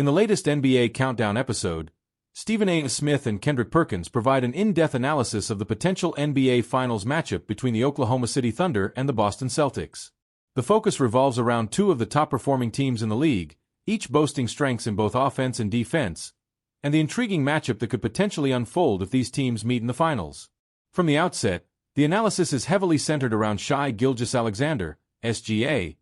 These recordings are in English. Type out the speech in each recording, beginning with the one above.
In the latest NBA Countdown episode, Stephen A. Smith and Kendrick Perkins provide an in-depth analysis of the potential NBA Finals matchup between the Oklahoma City Thunder and the Boston Celtics. The focus revolves around two of the top-performing teams in the league, each boasting strengths in both offense and defense, and the intriguing matchup that could potentially unfold if these teams meet in the finals. From the outset, the analysis is heavily centered around Shai Gilgeous-Alexander, SGA,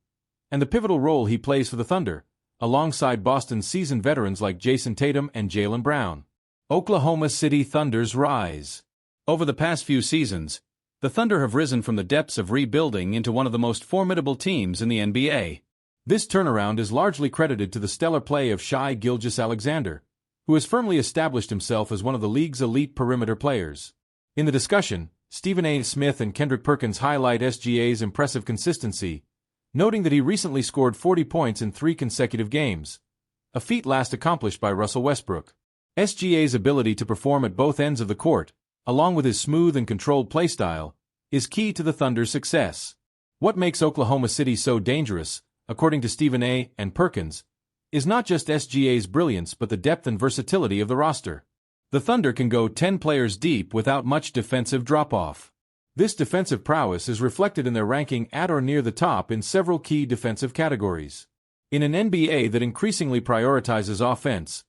and the pivotal role he plays for the Thunder, alongside Boston's seasoned veterans like Jason Tatum and Jaylen Brown. Oklahoma City Thunder's rise. Over the past few seasons, the Thunder have risen from the depths of rebuilding into one of the most formidable teams in the NBA. This turnaround is largely credited to the stellar play of Shai Gilgeous-Alexander, who has firmly established himself as one of the league's elite perimeter players. In the discussion, Stephen A. Smith and Kendrick Perkins highlight SGA's impressive consistency, noting that he recently scored 40 points in 3 consecutive games, a feat last accomplished by Russell Westbrook. SGA's ability to perform at both ends of the court, along with his smooth and controlled play style, is key to the Thunder's success. What makes Oklahoma City so dangerous, according to Stephen A. and Perkins, is not just SGA's brilliance but the depth and versatility of the roster. The Thunder can go 10 players deep without much defensive drop-off. This defensive prowess is reflected in their ranking at or near the top in several key defensive categories. In an NBA that increasingly prioritizes offense,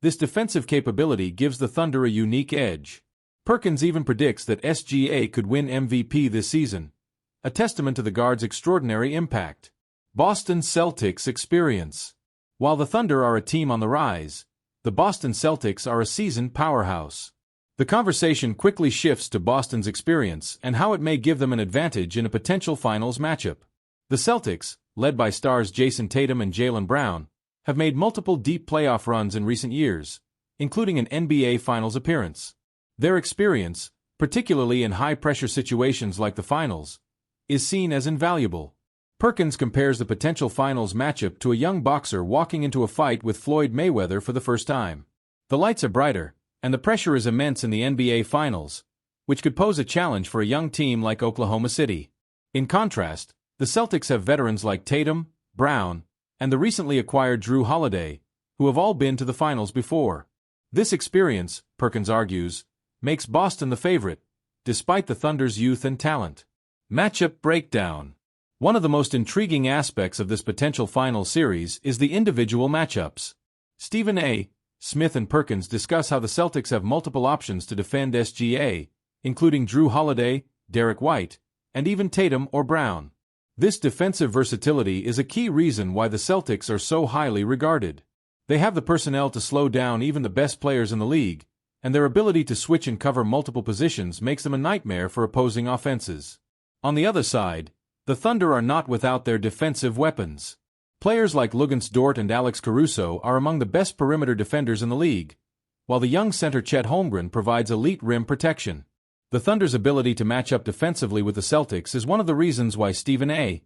this defensive capability gives the Thunder a unique edge. Perkins even predicts that SGA could win MVP this season, a testament to the guard's extraordinary impact. Boston Celtics experience. While the Thunder are a team on the rise, the Boston Celtics are a seasoned powerhouse. The conversation quickly shifts to Boston's experience and how it may give them an advantage in a potential finals matchup. The Celtics, led by stars Jason Tatum and Jaylen Brown, have made multiple deep playoff runs in recent years, including an NBA Finals appearance. Their experience, particularly in high-pressure situations like the finals, is seen as invaluable. Perkins compares the potential finals matchup to a young boxer walking into a fight with Floyd Mayweather for the first time. The lights are brighter, and the pressure is immense in the NBA Finals, which could pose a challenge for a young team like Oklahoma City. In contrast, the Celtics have veterans like Tatum, Brown, and the recently acquired Jrue Holiday, who have all been to the finals before. This experience, Perkins argues, makes Boston the favorite, despite the Thunder's youth and talent. Matchup breakdown. One of the most intriguing aspects of this potential final series is the individual matchups. Stephen A. Smith and Perkins discuss how the Celtics have multiple options to defend SGA, including Jrue Holiday, Derek White, and even Tatum or Brown. This defensive versatility is a key reason why the Celtics are so highly regarded. They have the personnel to slow down even the best players in the league, and their ability to switch and cover multiple positions makes them a nightmare for opposing offenses. On the other side, the Thunder are not without their defensive weapons. Players like Luguentz Dort and Alex Caruso are among the best perimeter defenders in the league, while the young center Chet Holmgren provides elite rim protection. The Thunder's ability to match up defensively with the Celtics is one of the reasons why Stephen A.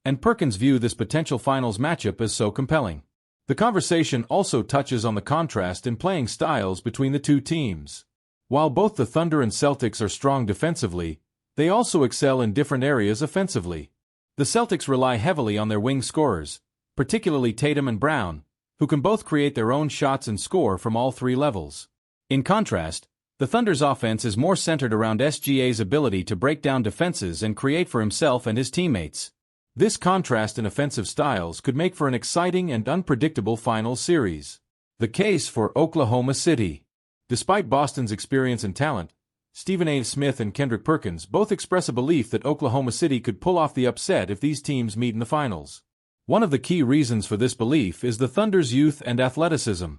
and Perkins view this potential finals matchup as so compelling. The conversation also touches on the contrast in playing styles between the two teams. While both the Thunder and Celtics are strong defensively, they also excel in different areas offensively. The Celtics rely heavily on their wing scorers, particularly Tatum and Brown, who can both create their own shots and score from all 3 levels. In contrast, the Thunder's offense is more centered around SGA's ability to break down defenses and create for himself and his teammates. This contrast in offensive styles could make for an exciting and unpredictable finals series. The case for Oklahoma City. Despite Boston's experience and talent, Stephen A. Smith and Kendrick Perkins both express a belief that Oklahoma City could pull off the upset if these teams meet in the finals. One of the key reasons for this belief is the Thunder's youth and athleticism.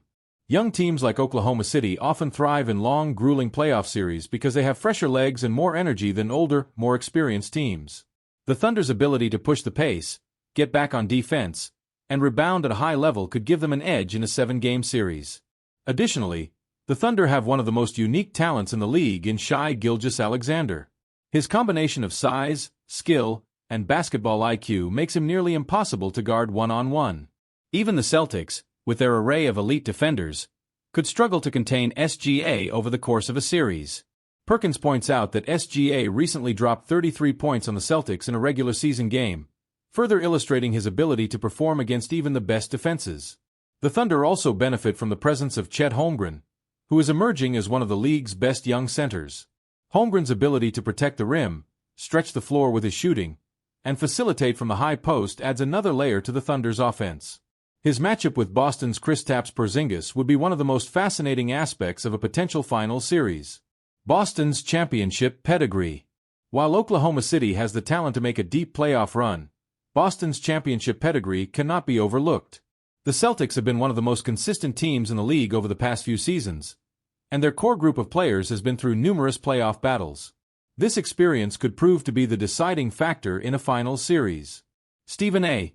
Young teams like Oklahoma City often thrive in long, grueling playoff series because they have fresher legs and more energy than older, more experienced teams. The Thunder's ability to push the pace, get back on defense, and rebound at a high level could give them an edge in a 7-game series. Additionally, the Thunder have one of the most unique talents in the league in Shai Gilgeous-Alexander. His combination of size, skill, and basketball IQ makes him nearly impossible to guard one-on-one. Even the Celtics, with their array of elite defenders, could struggle to contain SGA over the course of a series. Perkins points out that SGA recently dropped 33 points on the Celtics in a regular season game, further illustrating his ability to perform against even the best defenses. The Thunder also benefit from the presence of Chet Holmgren, who is emerging as one of the league's best young centers. Holmgren's ability to protect the rim, stretch the floor with his shooting, and facilitate from the high post adds another layer to the Thunder's offense. His matchup with Boston's Kristaps Porzingis would be one of the most fascinating aspects of a potential finals series. Boston's championship pedigree. While Oklahoma City has the talent to make a deep playoff run, Boston's championship pedigree cannot be overlooked. The Celtics have been one of the most consistent teams in the league over the past few seasons, and their core group of players has been through numerous playoff battles. This experience could prove to be the deciding factor in a finals series. Stephen A.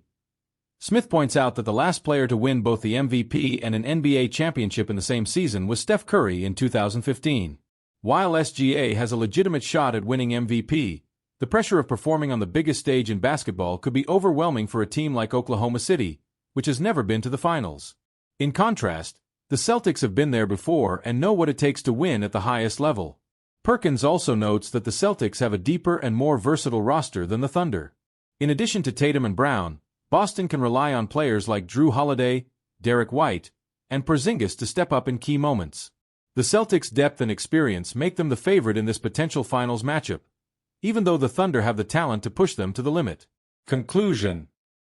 Smith points out that the last player to win both the MVP and an NBA championship in the same season was Steph Curry in 2015. While SGA has a legitimate shot at winning MVP, the pressure of performing on the biggest stage in basketball could be overwhelming for a team like Oklahoma City, which has never been to the finals. In contrast, the Celtics have been there before and know what it takes to win at the highest level. Perkins also notes that the Celtics have a deeper and more versatile roster than the Thunder. In addition to Tatum and Brown, Boston can rely on players like Drew Holiday, Derek White, and Porzingis to step up in key moments. The Celtics' depth and experience make them the favorite in this potential finals matchup, even though the Thunder have the talent to push them to the limit. Conclusion.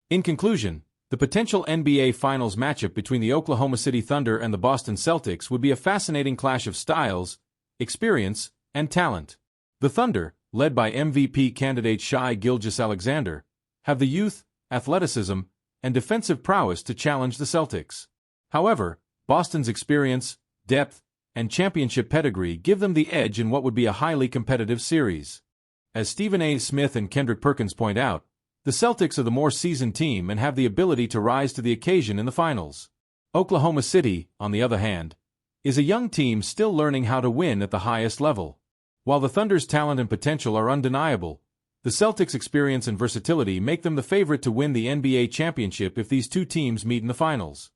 In conclusion, the potential NBA Finals matchup between the Oklahoma City Thunder and the Boston Celtics would be a fascinating clash of styles, experience, and talent. The Thunder, led by MVP candidate Shai Gilgeous-Alexander, have the youth, athleticism, and defensive prowess to challenge the Celtics. However, Boston's experience, depth, and championship pedigree give them the edge in what would be a highly competitive series. As Stephen A. Smith and Kendrick Perkins point out, the Celtics are the more seasoned team and have the ability to rise to the occasion in the finals. Oklahoma City, on the other hand, is a young team still learning how to win at the highest level. While the Thunder's talent and potential are undeniable, the Celtics' experience and versatility make them the favorite to win the NBA championship if these two teams meet in the finals.